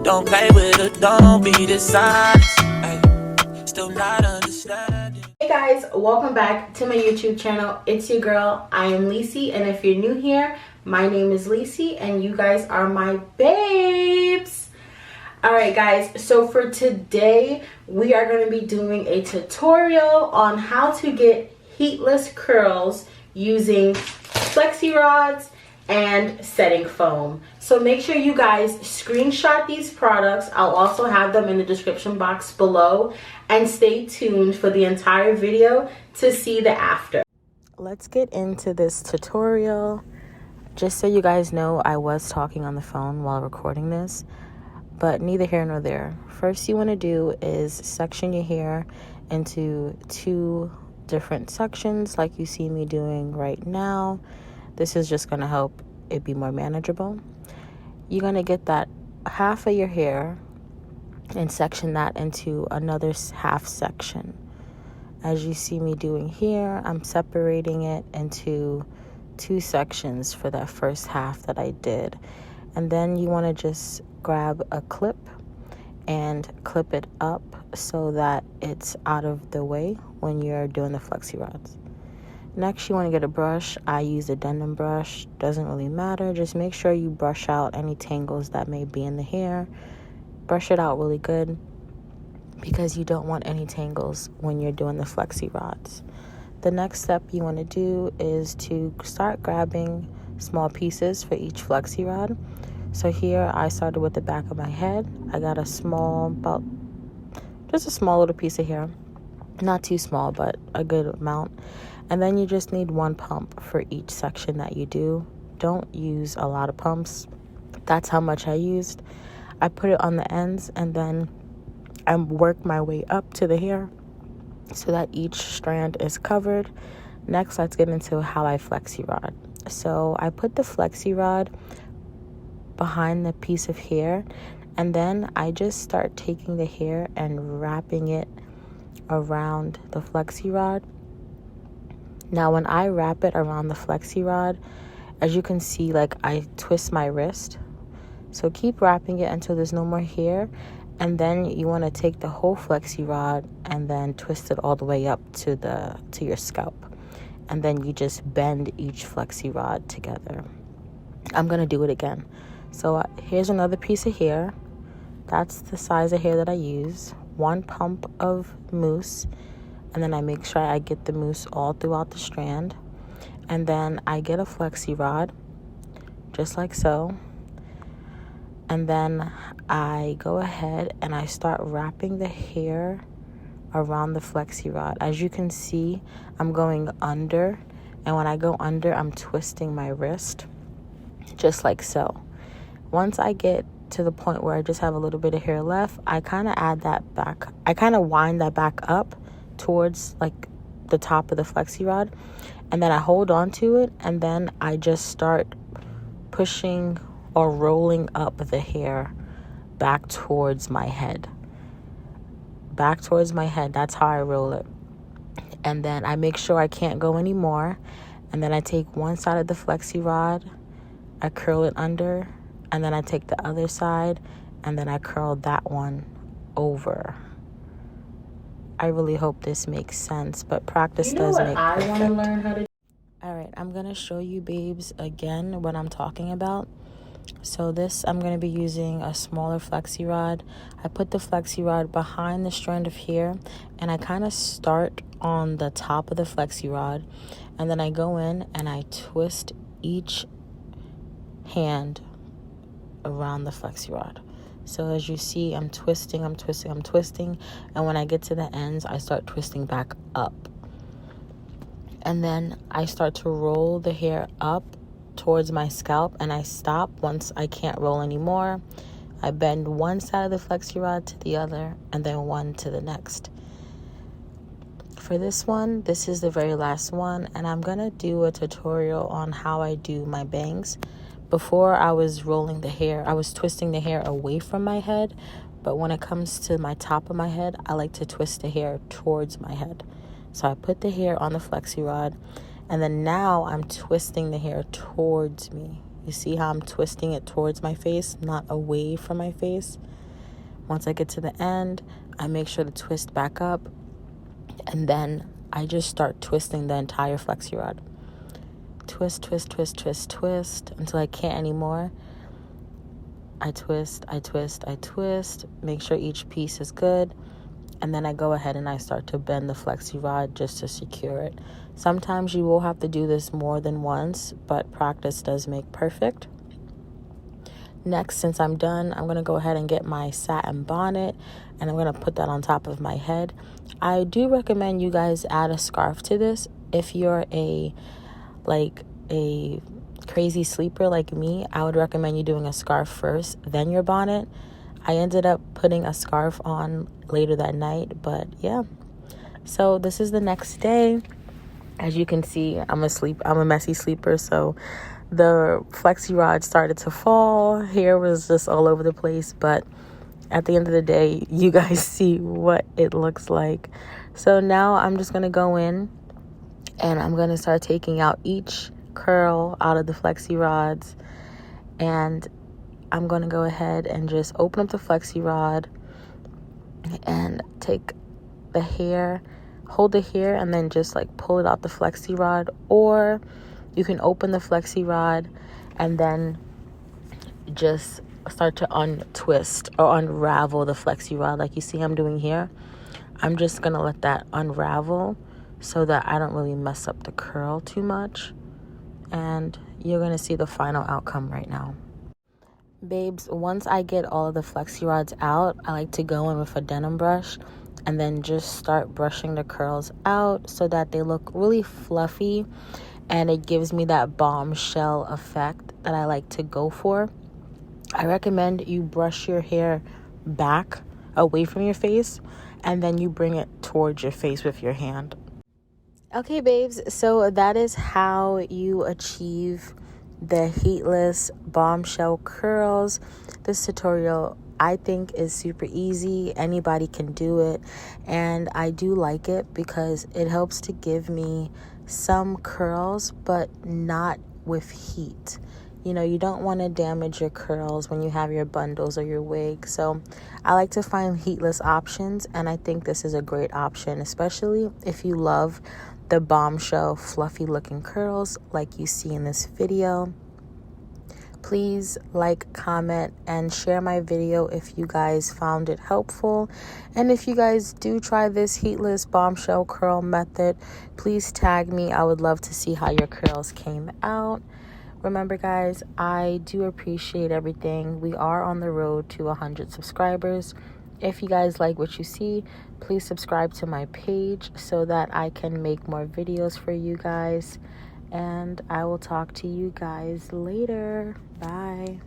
Don't play with it, don't be dishonest. Still not understanding. Hey guys, welcome back to my YouTube channel. It's your girl, I am Lacey, and if you're new here, my name is Lacey and you guys are my babes. Alright guys, so for today we are going to be doing a tutorial on how to get heatless curls using flexi rods and setting foam. So make sure you guys screenshot these products. I'll also have them in the description box below, and stay tuned for the entire video to see the after. Let's get into this tutorial. Just so you guys know, I was talking on the phone while recording this, but neither here nor there. First you want to do is section your hair into 2 different sections like you see me doing right now. This is just going to help it be more manageable. You're going to get that half of your hair and section that into another half section. As you see me doing here, I'm separating it into 2 sections for that first half that I did. And then you want to just grab a clip and clip it up so that it's out of the way when you're doing the flexi rods. Next, you want to get a brush. I use a denim brush. Doesn't really matter. Just make sure you brush out any tangles that may be in the hair. Brush it out really good because you don't want any tangles when you're doing the flexi rods. The next step you want to do is to start grabbing small pieces for each flexi rod. So here I started with the back of my head. I got just a small little piece of hair. Not too small, but a good amount. And then you just need 1 pump for each section that you do. Don't use a lot of pumps. That's how much I used. I put it on the ends and then I work my way up to the hair so that each strand is covered. Next, let's get into how I flexi rod. So I put the flexi rod behind the piece of hair, and then I just start taking the hair and wrapping it around the flexi rod. Now when I wrap it around the flexi rod, as you can see, like, I twist my wrist. So keep wrapping it until there's no more hair, and then you want to take the whole flexi rod and then twist it all the way up to your scalp, and then you just bend each flexi rod together. I'm gonna do it again. So here's another piece of hair. That's the size of hair that I use. 1 pump of mousse, and then I make sure I get the mousse all throughout the strand. And then I get a flexi rod, just like so. And then I go ahead and I start wrapping the hair around the flexi rod. As you can see, I'm going under, and when I go under, I'm twisting my wrist, just like so. Once I get to the point where I just have a little bit of hair left, I kind of add that back. I kind of wind that back up towards like the top of the flexi rod, and then I hold on to it, and then I just start pushing or rolling up the hair back towards my head. That's how I roll it. And then I make sure I can't go anymore, and then I take one side of the flexi rod, I curl it under, and then I take the other side and then I curl that one over. I really hope this makes sense, but practice does make perfect. I want to learn how to. All right, I'm going to show you, babes, again what I'm talking about. So this, I'm going to be using a smaller flexi rod. I put the flexi rod behind the strand of hair, and I kind of start on the top of the flexi rod, and then I go in and I twist each hand around the flexi rod. So as you see, I'm twisting, and when I get to the ends, I start twisting back up. And then I start to roll the hair up towards my scalp, and I stop once I can't roll anymore. I bend one side of the flexi rod to the other, and then one to the next. For this one, this is the very last one, and I'm gonna do a tutorial on how I do my bangs. Before, I was rolling the hair, I was twisting the hair away from my head, but when it comes to my top of my head, I like to twist the hair towards my head. So I put the hair on the flexi rod, and then now I'm twisting the hair towards me. You see how I'm twisting it towards my face, not away from my face. Once I get to the end, I make sure to twist back up, and then I just start twisting the entire flexi rod. Twist, twist, twist, twist, twist until I can't anymore. I twist, I twist, I twist. Make sure each piece is good. And then I go ahead and I start to bend the flexi rod just to secure it. Sometimes you will have to do this more than once, but practice does make perfect. Next, since I'm done, I'm going to go ahead and get my satin bonnet, and I'm going to put that on top of my head. I do recommend you guys add a scarf to this. If you're a crazy sleeper like me, I would recommend you doing a scarf first, then your bonnet. I ended up putting a scarf on later that night, but yeah. So this is the next day. As you can see, I'm a messy sleeper, so the flexi rod started to fall. Hair was just all over the place, but at the end of the day, you guys see what it looks like. So now I'm just going to go in and I'm going to start taking out each curl out of the flexi rods, and I'm going to go ahead and just open up the flexi rod and take the hair, hold the hair, and then just like pull it out the flexi rod. Or you can open the flexi rod and then just start to untwist or unravel the flexi rod like you see I'm doing here. I'm just going to let that unravel so that I don't really mess up the curl too much. And you're going to see the final outcome right now. Babes, once I get all of the flexi rods out, I like to go in with a denim brush and then just start brushing the curls out so that they look really fluffy, and it gives me that bombshell effect that I like to go for. I recommend you brush your hair back away from your face, and then you bring it towards your face with your hand. Okay, babes, so that is how you achieve the heatless bombshell curls. This tutorial, I think, is super easy. Anybody can do it, and I do like it because it helps to give me some curls, but not with heat. You know, you don't want to damage your curls when you have your bundles or your wig. So I like to find heatless options, and I think this is a great option, especially if you love the bombshell fluffy looking curls like you see in this video. Please like, comment, and share my video if you guys found it helpful. And if you guys do try this heatless bombshell curl method, please tag me. I would love to see how your curls came out. Remember, guys, I do appreciate everything. We are on the road to 100 subscribers. If you guys like what you see, please subscribe to my page so that I can make more videos for you guys. And I will talk to you guys later. Bye.